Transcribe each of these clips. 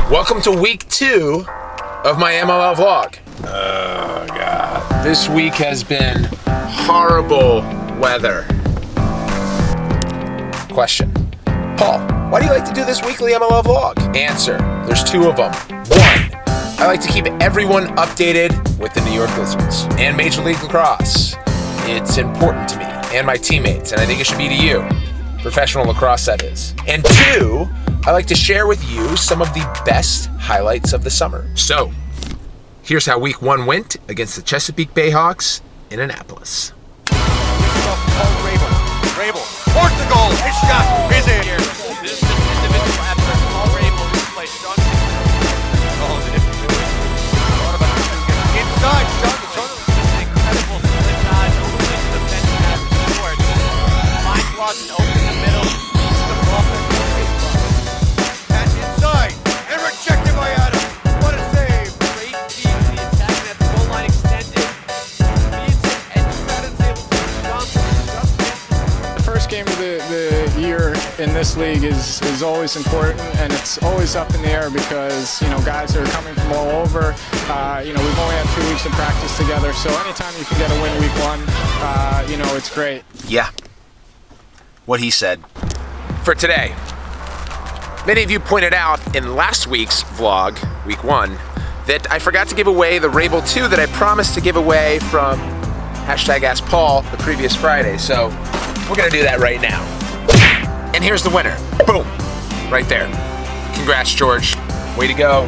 Welcome to week 2 of my MLL vlog. Oh God. This week has been horrible weather. Question. Paul, why do you like to do this weekly MLL vlog? Answer. There's 2 of them. 1. I like to keep everyone updated with the New York Lizards and Major League Lacrosse. It's important to me and my teammates, and I think it should be to you. Professional lacrosse, that is. And 2, I like to share with you some of the best highlights of the summer. So, here's how week 1 went against the Chesapeake Bayhawks in Annapolis. Rabil, Portugal, his shot is in. This individual effort, Paul Rabil, who plays Sean. Oh, the difference. Inside, Sean. Just an incredible slip dive over the defense pass forward. Line cross and open the middle. The ball Pass inside, and rejected by Adam. What a save. great feed to the attack net, the goal line extended. Feeds it, and Adam's able to jump. The first game of the year in this league is always important, and it's always up in the air because, you know, guys are coming from all over. We've only had 2 weeks of practice together, so anytime you can get a win week 1, it's great. Yeah, what he said. For today, many of you pointed out in last week's vlog, week 1, that I forgot to give away the Rabil 2 that I promised to give away from #AskPaul the previous Friday. So we're gonna do that right now. And here's the winner. Boom, right there. Congrats, George. Way to go.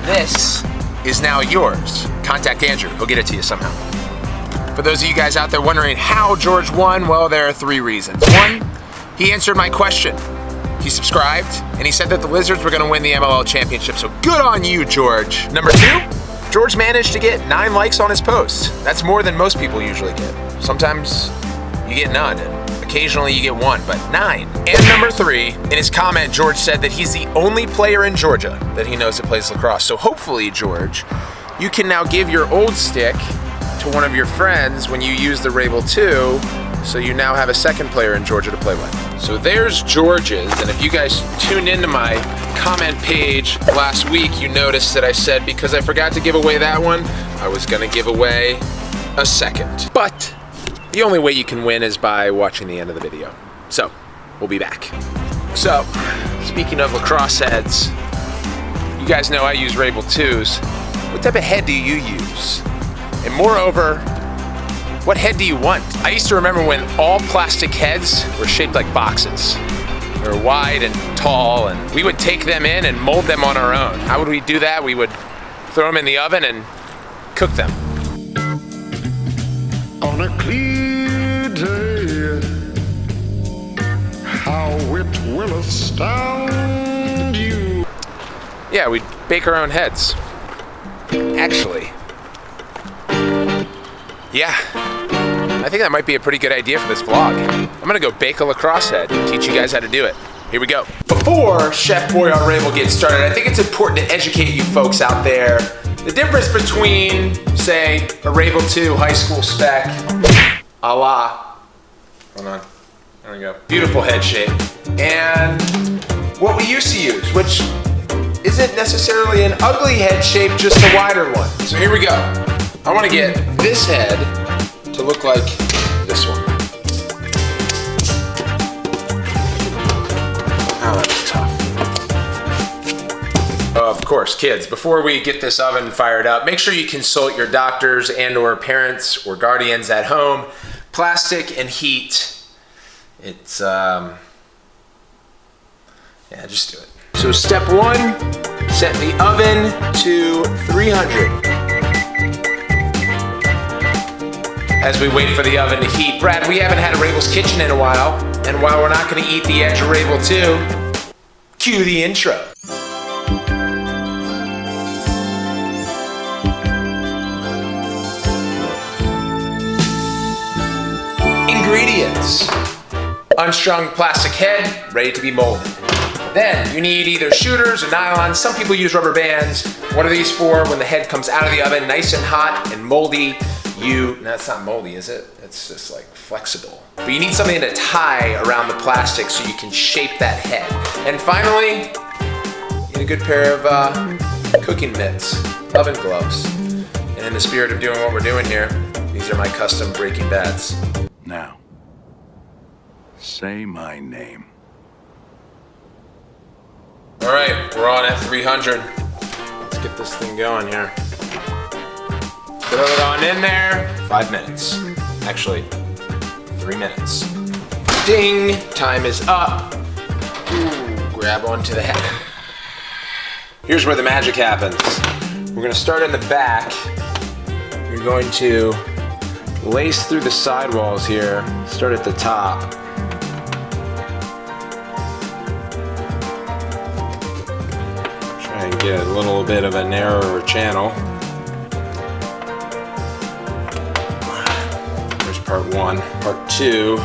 This is now yours. Contact Andrew, he'll get it to you somehow. For those of you guys out there wondering how George won, well, there are 3 reasons. 1, he answered my question. He subscribed, and he said that the Lizards were gonna win the MLL championship, so good on you, George. Number 2, George managed to get 9 likes on his post. That's more than most people usually get. Sometimes you get none, and occasionally you get 1, but 9. And number 3, in his comment, George said that he's the only player in Georgia that he knows that plays lacrosse. So hopefully, George, you can now give your old stick to one of your friends when you use the Rabil 2, so you now have a second player in Georgia to play with. So there's George's, and if you guys tuned into my comment page last week, you noticed that I said because I forgot to give away that one, I was gonna give away a second. But the only way you can win is by watching the end of the video. So, we'll be back. So, speaking of lacrosse heads, you guys know I use Rabil 2s. What type of head do you use? And moreover, what head do you want? I used to remember when all plastic heads were shaped like boxes. They were wide and tall, and we would take them in and mold them on our own. How would we do that? We would throw them in the oven and cook them. On a clear day, how it will astound you. Yeah, we'd bake our own heads. Actually, yeah, I think that might be a pretty good idea for this vlog. I'm gonna go bake a lacrosse head and teach you guys how to do it. Here we go. Before Chef Boyar Rabil gets started, I think it's important to educate you folks out there the difference between, say, a Rabil 2 high school spec, a la, hold on, there we go, beautiful head shape, and what we used to use, which isn't necessarily an ugly head shape, just a wider one. So here we go. I want to get this head to look like this one. Oh, that's tough. Of course, kids, before we get this oven fired up, make sure you consult your doctors and/or parents or guardians at home. Plastic and heat. It's, yeah, just do it. So step 1, set the oven to 300. As we wait for the oven to heat, Brad, we haven't had a Rabil's Kitchen in a while, and while we're not going to eat the edge of Rabil 2, cue the intro. Ingredients: unstrung plastic head, ready to be molded. Then you need either shooters or nylon. Some people use rubber bands. What are these for? When the head comes out of the oven nice and hot and moldy, That's not moldy, is it? It's just like flexible. But you need something to tie around the plastic so you can shape that head. And finally, you need a good pair of cooking mitts, oven gloves. And in the spirit of doing what we're doing here, these are my custom Breaking Bads. Now, say my name. All right, we're on at 300. Let's get this thing going here. Throw it on in there. 5 minutes. Actually, 3 minutes. Ding! Time is up. Ooh, grab onto the head. Here's where the magic happens. We're gonna start in the back. You're going to lace through the sidewalls here. Start at the top. Try and get a little bit of a narrower channel. There's part 1. Part 2.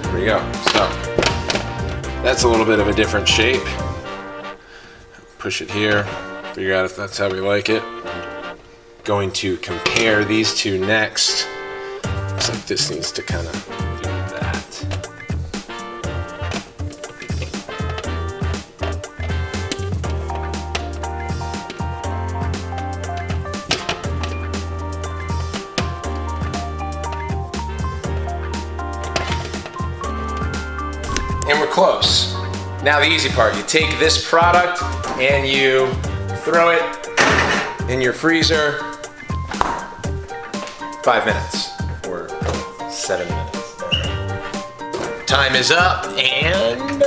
There we go. So that's a little bit of a different shape. Push it here. Figure out if that's how we like it. Going to compare these two next. Looks like this needs to kind of do that. And we're close. Now the easy part, you take this product and you throw it in your freezer. 5 minutes or 7 minutes. Time is up, and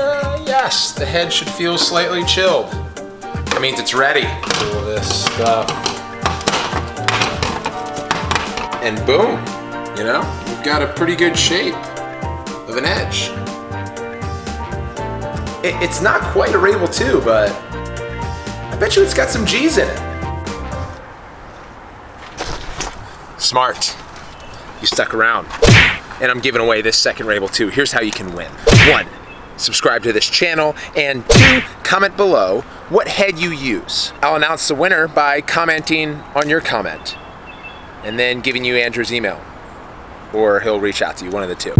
yes, the head should feel slightly chilled. That means it's ready. All this stuff, and boom, you know, we've got a pretty good shape of an edge. It's not quite a Rabil 2, but I bet you it's got some G's in it. Smart. You stuck around. And I'm giving away this second Rabil 2. Here's how you can win. 1, subscribe to this channel. And 2, comment below what head you use. I'll announce the winner by commenting on your comment. And then giving you Andrew's email. Or he'll reach out to you, one of the two.